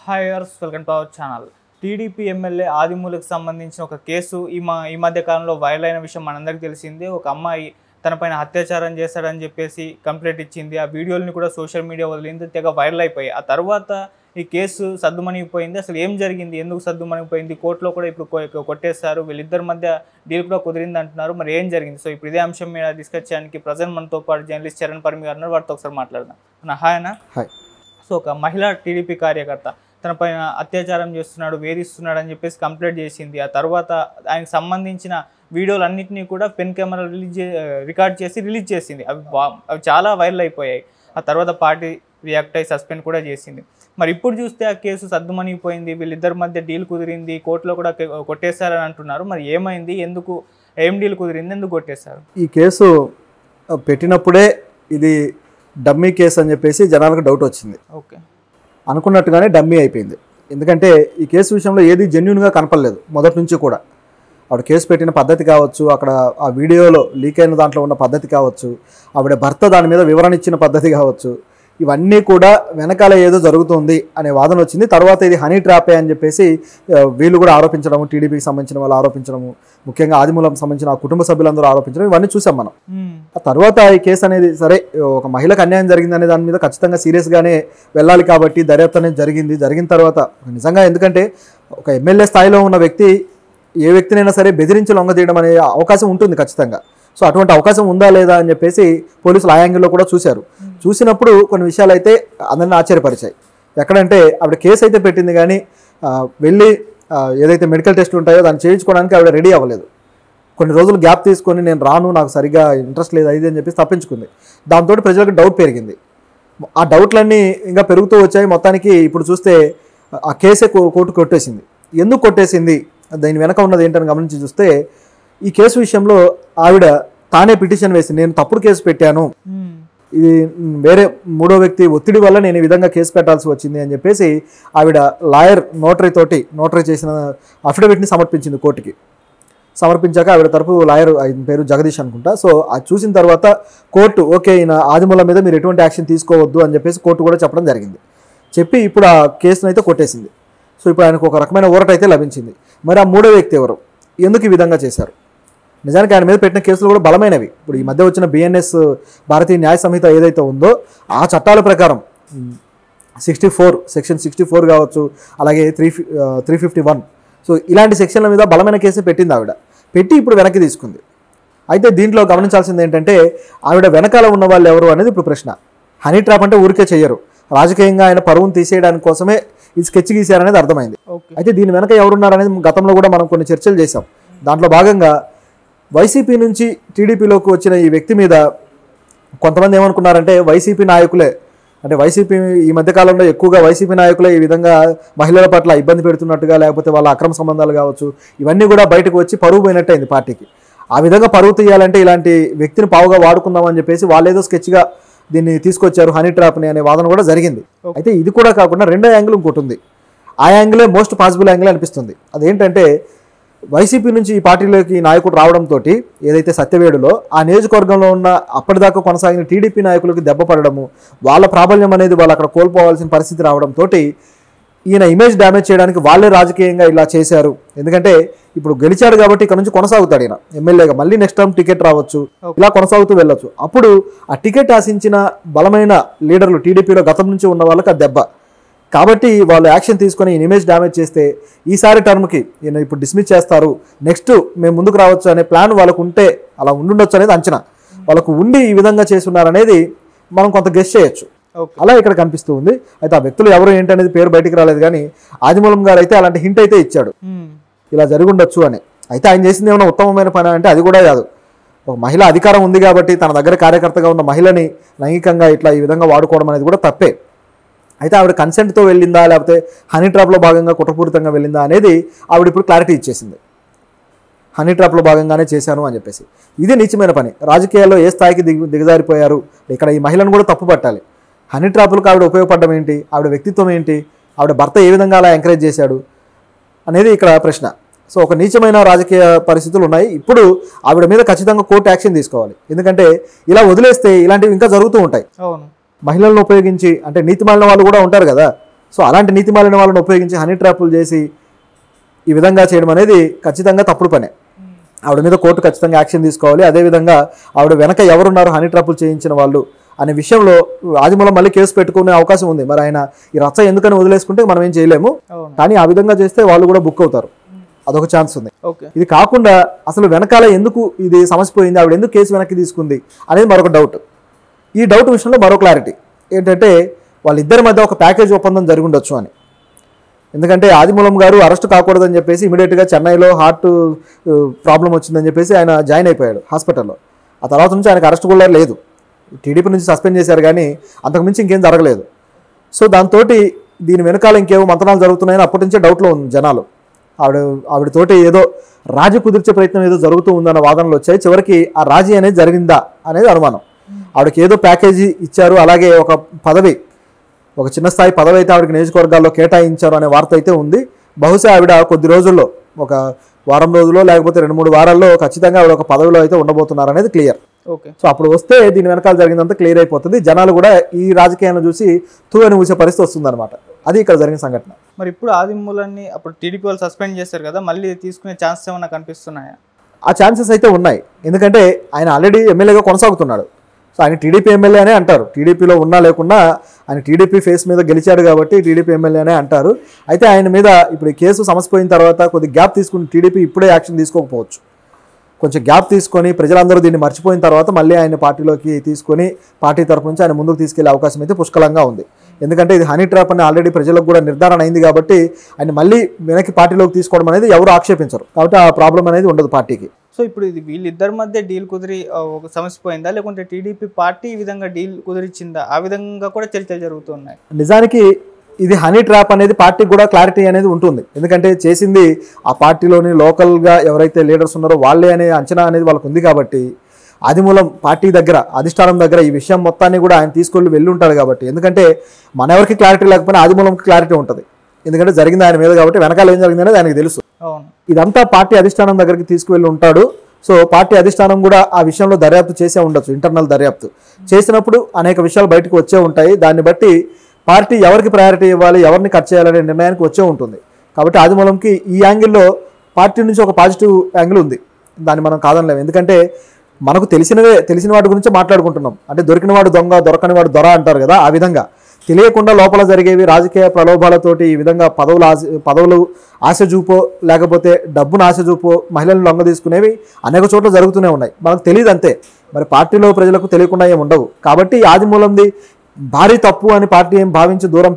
Hi viewers, welcome to our channel. TDP MLA ఆదిమూలకి సంబంధించిన ఒక కేసు ఈ మధ్య కాలంలో వైరల్ అయిన విషయం మనందరికీ తెలిసిందే. ఒక అమ్మాయి తనపైన అత్యాచారం చేశాడని చెప్పేసి కంప్లైంట్ ఇచ్చింది. ఆ వీడియోని కూడా సోషల్ మీడియా వదిలింది, తెగ వైరల్ అయిపోయాయి. ఆ తర్వాత ఈ కేసు సద్దుమణిగిపోయింది. అసలు ఏం జరిగింది, ఎందుకు సద్దుమణిగిపోయింది, కోర్టులో కూడా ఇప్పుడు కొట్టేశారు, వీళ్ళిద్దరి మధ్య డీల్ కూడా కుదిరింది అంటున్నారు. మరి ఏం జరిగింది? సో ఇప్పుడు ఇదే అంశం మీద డిస్కస్ చేయడానికి ప్రజెంట్ మనతో పాటు జర్నలిస్ట్ చరణ్ పరమి గారు ఉన్నారు. వారితో ఒకసారి మాట్లాడదాం. హాయ్ అన్న. హాయ్. సో ఒక మహిళా టీడీపీ కార్యకర్త తన పైన అత్యాచారం చేస్తున్నాడు, వేధిస్తున్నాడు అని చెప్పేసి కంప్లైంట్ చేసింది. ఆ తర్వాత ఆయనకు సంబంధించిన వీడియోలన్నింటినీ కూడా పెన్ కెమెరా రికార్డ్ చేసి రిలీజ్ చేసింది. అవి చాలా వైరల్ అయిపోయాయి. ఆ తర్వాత పార్టీ రియాక్ట్ అయ్యి సస్పెండ్ కూడా చేసింది. మరి ఇప్పుడు చూస్తే ఆ కేసు సద్దుమణిగిపోయింది, వీళ్ళిద్దరి మధ్య డీల్ కుదిరింది, కోర్టులో కూడా కొట్టేశారని అంటున్నారు. మరి ఏమైంది, ఎందుకు, ఏం డీల్ కుదిరింది, ఎందుకు కొట్టేశారు? ఈ కేసు పెట్టినప్పుడే ఇది డమ్మీ కేసు అని చెప్పేసి జనాలకు డౌట్ వచ్చింది. ఓకే, అనుకున్నట్టుగానే డమ్మీ అయిపోయింది. ఎందుకంటే ఈ కేసు విషయంలో ఏది జెన్యూన్గా కనపడలేదు మొదటి నుంచి కూడా. ఆవిడ కేసు పెట్టిన పద్ధతి కావచ్చు, అక్కడ ఆ వీడియోలో లీక్ అయిన దాంట్లో ఉన్న పద్ధతి కావచ్చు, ఆవిడ భర్త దాని మీద వివరణ ఇచ్చిన పద్ధతి కావచ్చు, ఇవన్నీ కూడా వెనకాల ఏదో జరుగుతుంది అనే వాదన వచ్చింది. తర్వాత ఇది హనీ ట్రాపే అని చెప్పేసి వీళ్ళు కూడా ఆరోపించడము, టీడీపీకి సంబంధించిన వాళ్ళు ఆరోపించడము, ముఖ్యంగా ఆదిమూలంకి సంబంధించిన ఆ కుటుంబ సభ్యులందరూ ఆరోపించడం, ఇవన్నీ చూసాం మనం. ఆ తర్వాత ఈ కేసు అనేది సరే ఒక మహిళకు అన్యాయం జరిగిందనే దాని మీద ఖచ్చితంగా సీరియస్గానే వెళ్ళాలి కాబట్టి దర్యాప్తు అనేది జరిగిన తర్వాత నిజంగా, ఎందుకంటే ఒక ఎమ్మెల్యే స్థాయిలో ఉన్న వ్యక్తి ఏ వ్యక్తినైనా సరే బెదిరించి లొంగదీయడం అనే అవకాశం ఉంటుంది ఖచ్చితంగా. సో అటువంటి అవకాశం ఉందా లేదా అని చెప్పేసి పోలీసులు ఆ యాంగిల్లో కూడా చూశారు. చూసినప్పుడు కొన్ని విషయాలు అయితే అందరిని ఆశ్చర్యపరిచాయి. ఎక్కడంటే ఆవిడ కేసు అయితే పెట్టింది, కానీ వెళ్ళి ఏదైతే మెడికల్ టెస్ట్ ఉంటాయో దాన్ని చేయించుకోవడానికి ఆవిడ రెడీ అవ్వలేదు. కొన్ని రోజులు గ్యాప్ తీసుకొని నేను రాను, నాకు సరిగ్గా ఇంట్రెస్ట్ లేదు అది అని చెప్పేసి తప్పించుకుంది. దాంతో ప్రజలకు డౌట్ పెరిగింది. ఆ డౌట్లన్నీ ఇంకా పెరుగుతూ వచ్చాయి. మొత్తానికి ఇప్పుడు చూస్తే ఆ కేసే కోర్టు కొట్టేసింది. ఎందుకు కొట్టేసింది, దీని వెనక ఉన్నది ఏంటని గమనించి చూస్తే, ఈ కేసు విషయంలో ఆవిడ తానే పిటిషన్ వేసి నేను తప్పుడు కేసు పెట్టాను, ఇది వేరే మూడో వ్యక్తి ఒత్తిడి వల్ల నేను ఈ విధంగా కేసు పెట్టాల్సి వచ్చింది అని చెప్పేసి ఆవిడ లాయర్ నోటరీ చేసిన అఫిడవిట్ని సమర్పించింది కోర్టుకి. సమర్పించాక ఆవిడ తరపు లాయర్, ఆయన పేరు జగదీష్ అనుకుంటా. సో అది చూసిన తర్వాత కోర్టు ఓకే, ఈయన ఆదిమూలం మీద మీరు ఎటువంటి యాక్షన్ తీసుకోవద్దు అని చెప్పేసి కోర్టు కూడా చెప్పడం జరిగింది. చెప్పి ఇప్పుడు ఆ కేసును అయితే కొట్టేసింది. సో ఇప్పుడు ఆయనకు ఒక రకమైన ఊరట అయితే లభించింది. మరి ఆ మూడో వ్యక్తి ఎవరు, ఎందుకు ఈ విధంగా చేశారు? నిజానికి ఆయన మీద పెట్టిన కేసులు కూడా బలమైనవి. ఇప్పుడు ఈ మధ్య వచ్చిన బిఎన్ఎస్ భారతీయ న్యాయ సంహిత ఏదైతే ఉందో ఆ చట్టాల ప్రకారం 64 సెక్షన్ 64 కావచ్చు, అలాగే 351, సో ఇలాంటి సెక్షన్ల మీద బలమైన కేసు పెట్టింది ఆవిడ. పెట్టి ఇప్పుడు వెనక్కి తీసుకుంది. అయితే దీంట్లో గమనించాల్సింది ఏంటంటే ఆవిడ వెనకాల ఉన్న వాళ్ళు ఎవరు అనేది ఇప్పుడు ప్రశ్న. హనీ ట్రాప్ అంటే ఊరికే చెయ్యరు, రాజకీయంగా ఆయన పరువును తీసేయడానికి కోసమే ఇది స్కెచ్ గీశారనేది అర్థమైంది. అయితే దీని వెనక ఎవరున్నారనేది గతంలో కూడా మనం కొన్ని చర్చలు చేశాం. దాంట్లో భాగంగా వైసీపీ నుంచి టీడీపీలోకి వచ్చిన ఈ వ్యక్తి మీద కొంతమంది ఏమనుకున్నారంటే వైసీపీ నాయకులే, అంటే వైసీపీ ఈ మధ్యకాలంలో ఎక్కువగా వైసీపీ నాయకులే ఈ విధంగా మహిళల పట్ల ఇబ్బంది పెడుతున్నట్టుగా, లేకపోతే వాళ్ళ అక్రమ సంబంధాలు కావచ్చు, ఇవన్నీ కూడా బయటకు వచ్చి పరువు పోయినట్టయింది పార్టీకి. ఆ విధంగా పరువు తీయాలంటే ఇలాంటి వ్యక్తిని పావుగా వాడుకుందామని చెప్పేసి వాళ్ళేదో స్కెచ్గా దీన్ని తీసుకొచ్చారు, హనీ ట్రాప్ని అనే వాదన కూడా జరిగింది. అయితే ఇది కూడా కాకుండా రెండో యాంగిల్ ఇంకోటి ఉంది. ఆ యాంగిలే మోస్ట్ పాసిబుల్ యాంగిల్ అనిపిస్తుంది. అదేంటంటే వైసీపీ నుంచి ఈ పార్టీలోకి నాయకుడు రావడంతో ఏదైతే సత్యవేడులో ఆ నియోజకవర్గంలో ఉన్న అప్పటిదాకా కొనసాగిన టీడీపీ నాయకులకు దెబ్బ పడడము, వాళ్ళ ప్రాబల్యం అనేది వాళ్ళు అక్కడ కోల్పోవాల్సిన పరిస్థితి రావడంతో ఈయన ఇమేజ్ డ్యామేజ్ చేయడానికి వాళ్ళే రాజకీయంగా ఇలా చేశారు. ఎందుకంటే ఇప్పుడు గెలిచాడు కాబట్టి ఇక్కడ నుంచి కొనసాగుతాడు ఈయన ఎమ్మెల్యేగా, మళ్ళీ నెక్స్ట్ టైం టికెట్ రావచ్చు, ఇలా కొనసాగుతూ వెళ్ళొచ్చు. అప్పుడు ఆ టికెట్ ఆశించిన బలమైన లీడర్లు టీడీపీలో గతం నుంచి ఉన్న వాళ్ళకి ఆ దెబ్బ కాబట్టి వాళ్ళు యాక్షన్ తీసుకొని ఇమేజ్ డ్యామేజ్ చేస్తే ఈసారి టర్మ్కి ఈయన ఇప్పుడు డిస్మిస్ చేస్తారు, నెక్స్ట్ మేము ముందుకు రావచ్చు అనే ప్లాన్ వాళ్ళకు ఉంటే అలా ఉండుండొచ్చు అనేది అంచనా. వాళ్ళకు ఉండి ఈ విధంగా చేస్తున్నారనేది మనం కొంత గెస్ చేయొచ్చు. అలా ఇక్కడ కనిపిస్తూ ఉంది. అయితే ఆ వ్యక్తులు ఎవరు ఏంటనేది పేరు బయటికి రాలేదు, కానీ ఆదిమూలం గారు అయితే అలాంటి హింట్ అయితే ఇచ్చాడు, ఇలా జరిగి ఉండొచ్చు అని. అయితే ఆయన చేసింది ఏమైనా ఉత్తమమైన పని అంటే అది కూడా కాదు. ఒక మహిళ అధికారం ఉంది కాబట్టి తన దగ్గర కార్యకర్తగా ఉన్న మహిళని లైంగికంగా ఇట్లా ఈ విధంగా వాడుకోవడం అనేది కూడా తప్పే. అయితే ఆవిడ కన్సెంట్తో వెళ్ళిందా, లేకపోతే హనీ ట్రాప్లో భాగంగా కుట్రపూరితంగా వెళ్ళిందా అనేది ఆవిడ ఇప్పుడు క్లారిటీ ఇచ్చేసింది. హనీ ట్రాప్లో భాగంగానే చేశాను అని చెప్పేసి. ఇది నీచమైన పని. రాజకీయాల్లో ఏ స్థాయికి దిగజారిపోయారు, ఇక్కడ ఈ మహిళను కూడా తప్పు పట్టాలి. హనీ ట్రాప్లకు ఆవిడ ఉపయోగపడడం ఏంటి, ఆవిడ వ్యక్తిత్వం ఏంటి, ఆవిడ భర్త ఏ విధంగా అలా ఎంకరేజ్ చేశాడు అనేది ఇక్కడ ప్రశ్న. సో ఒక నీచమైన రాజకీయ పరిస్థితులు ఉన్నాయి. ఇప్పుడు ఆవిడ మీద ఖచ్చితంగా కోర్టు యాక్షన్ తీసుకోవాలి. ఎందుకంటే ఇలా వదిలేస్తే ఇలాంటివి ఇంకా జరుగుతూ ఉంటాయి. మహిళలను ఉపయోగించి, అంటే నీతిమాలిన వాళ్ళు కూడా ఉంటారు కదా, సో అలాంటి నీతిమాలిన వాళ్ళని ఉపయోగించి హనీ ట్రాపులు చేసి ఈ విధంగా చేయడం అనేది ఖచ్చితంగా తప్పుడు పనే. ఆవిడ మీద కోర్టు ఖచ్చితంగా యాక్షన్ తీసుకోవాలి. అదేవిధంగా ఆవిడ వెనక ఎవరున్నారు హనీ ట్రాపులు చేయించిన వాళ్ళు అనే విషయంలో ఆదిమూలం మళ్ళీ కేసు పెట్టుకునే అవకాశం ఉంది. మరి ఆయన ఈ రచ్చ ఎందుకని వదిలేసుకుంటే మనం ఏం చేయలేము, కానీ ఆ విధంగా చేస్తే వాళ్ళు కూడా బుక్ అవుతారు, అదొక ఛాన్స్ ఉంది. ఇది కాకుండా అసలు వెనకాల ఎందుకు ఇది సమస్య పోయింది, ఆవిడ ఎందుకు కేసు వెనక్కి తీసుకుంది అనేది మరొక డౌట్. ఈ డౌట్ విషయంలో మరో క్లారిటీ ఏంటంటే వాళ్ళిద్దరి మధ్య ఒక ప్యాకేజ్ ఒప్పందం జరిగి ఉండొచ్చు అని. ఎందుకంటే ఆదిమూలం గారు అరెస్ట్ కాకూడదని చెప్పేసి ఇమీడియట్గా చెన్నైలో హార్ట్ ప్రాబ్లం వచ్చిందని చెప్పేసి ఆయన జాయిన్ అయిపోయాడు హాస్పిటల్లో. ఆ తర్వాత నుంచి ఆయనకు అరెస్ట్ కూడా లేదు, టీడీపీ నుంచి సస్పెండ్ చేశారు, కానీ అంతకుమించి ఇంకేం జరగలేదు. సో దాంతో దీని వెనకాల ఇంకేమో మంతనాలు జరుగుతున్నాయని అప్పటి నుంచే డౌట్లో ఉంది జనాలు. ఆవిడతోటి ఏదో రాజీ కుదిర్చే ప్రయత్నం ఏదో జరుగుతూ ఉందన్న వాదనలు వచ్చాయి. చివరికి ఆ రాజీ అనేది జరిగిందా అనేది అనుమానం. ఆవిడకి ఏదో ప్యాకేజీ ఇచ్చారు, అలాగే ఒక పదవి, ఒక చిన్న స్థాయి పదవి అయితే ఆవిడకి నియోజకవర్గాల్లో కేటాయించారు అనే వార్త అయితే ఉంది. బహుశా ఆవిడ కొద్ది రోజుల్లో, ఒక వారం రోజుల్లో లేకపోతే 2-3 వారాల్లో ఖచ్చితంగా ఆవిడ ఒక పదవిలో అయితే ఉండబోతున్నారు అనేది క్లియర్. సో అప్పుడు వస్తే దీని వెనకాల జరిగిందంతా క్లియర్ అయిపోతుంది. జనాలు కూడా ఈ రాజకీయాలను చూసి తూవని ఊసే పరిస్థితి వస్తుందన్నమాట. అది ఇక్కడ జరిగిన సంఘటన. మరి ఇప్పుడు ఆదిమూలాన్ని అప్పుడు టీడీపీ వాళ్ళు సస్పెండ్ చేశారు కదా, మళ్ళీ తీసుకునే ఛాన్సెస్ ఏమైనా కనిపిస్తున్నాయా? ఆ ఛాన్సెస్ అయితే ఉన్నాయి, ఎందుకంటే ఆయన ఆల్రెడీ ఎమ్మెల్యేగా కొనసాగుతున్నాడు. సో ఆయన టీడీపీ ఎమ్మెల్యే అనే అంటారు, టీడీపీలో ఉన్నా లేకున్నా ఆయన టీడీపీ ఫేస్ మీద గెలిచాడు కాబట్టి టీడీపీ ఎమ్మెల్యే అనే అంటారు. అయితే ఆయన మీద ఇప్పుడు ఈ కేసు సమసిపోయిన తర్వాత కొద్ది గ్యాప్ తీసుకుని టీడీపీ ఇప్పుడే యాక్షన్ తీసుకోకపోవచ్చు. కొంచెం గ్యాప్ తీసుకొని ప్రజలందరూ దీన్ని మర్చిపోయిన తర్వాత మళ్ళీ ఆయన పార్టీలోకి తీసుకొని పార్టీ తరపు నుంచి ఆయన ముందుకు తీసుకెళ్లే అవకాశం అయితే పుష్కలంగా ఉంది. ఎందుకంటే ఇది హనీ ట్రాప్ అని ఆల్రెడీ ప్రజలకు కూడా నిర్ధారణ అయింది కాబట్టి ఆయన మళ్ళీ వెనక్కి పార్టీలోకి తీసుకోవడం అనేది ఎవరు ఆక్షేపించరు, కాబట్టి ఆ ప్రాబ్లం అనేది ఉండదు పార్టీకి. సో ఇప్పుడు ఇది వీళ్ళిద్దరి మధ్య డీల్ కుదిరి ఒక సమస్య పోయిందా, లేకుంటే టీడీపీ పార్టీ ఈ విధంగా డీల్ కుదిరిచ్చిందా, ఆ విధంగా కూడా చర్చలు జరుగుతున్నాయి? నిజానికి ఇది హనీ ట్రాప్ అనేది పార్టీకి కూడా క్లారిటీ అనేది ఉంటుంది, ఎందుకంటే చేసింది ఆ పార్టీలోని లోకల్గా ఎవరైతే లీడర్స్ ఉన్నారో వాళ్ళే అనే అంచనా అనేది వాళ్ళకు ఉంది. కాబట్టి ఆదిమూలం పార్టీ దగ్గర, అధిష్టానం దగ్గర ఈ విషయం మొత్తాన్ని కూడా ఆయన తీసుకొని వెళ్ళి ఉంటాడు. కాబట్టి ఎందుకంటే మన ఎవరికి క్లారిటీ లేకపోయినా ఆదిమూలంకి క్లారిటీ ఉంటుంది, ఎందుకంటే జరిగింది ఆయన మీద కాబట్టి వెనకాల ఏం జరిగింది అనేది ఆయనకు తెలుసు. ఇదంతా పార్టీ అధిష్టానం దగ్గరికి తీసుకువెళ్ళి ఉంటాడు. సో పార్టీ అధిష్టానం కూడా ఆ విషయంలో దర్యాప్తు చేసే ఉండొచ్చు, ఇంటర్నల్ దర్యాప్తు చేసినప్పుడు అనేక విషయాలు బయటకు వచ్చే ఉంటాయి. దాన్ని బట్టి పార్టీ ఎవరికి ప్రయారిటీ ఇవ్వాలి, ఎవరిని కట్ చేయాలనే నిర్ణయానికి వచ్చే ఉంటుంది. కాబట్టి ఆదిమూలంకి ఈ యాంగిల్లో పార్టీ నుంచి ఒక పాజిటివ్ యాంగిల్ ఉంది, దాన్ని మనం కాదనలేము. ఎందుకంటే మనకు తెలిసిన వాటి గురించి మాట్లాడుకుంటున్నాం. అంటే దొరికిన వాడు దొంగ, దొరకని వాడు దొర అంటారు కదా, ఆ విధంగా తెలియకుండా లోపల జరిగేవి రాజకీయ ప్రలోభాలతోటి ఈ విధంగా పదవులు ఆశ చూపో లేకపోతే డబ్బును ఆశ చూపో మహిళలను లొంగ తీసుకునేవి అనేక చోట్ల జరుగుతూనే ఉన్నాయి. మనకు తెలియదు అంతే, మరి పార్టీలో ప్రజలకు తెలియకుండా ఏమి ఉండవు. కాబట్టి ఆదిమూలంది భారీ తప్పు అని పార్టీ ఏం భావించి దూరం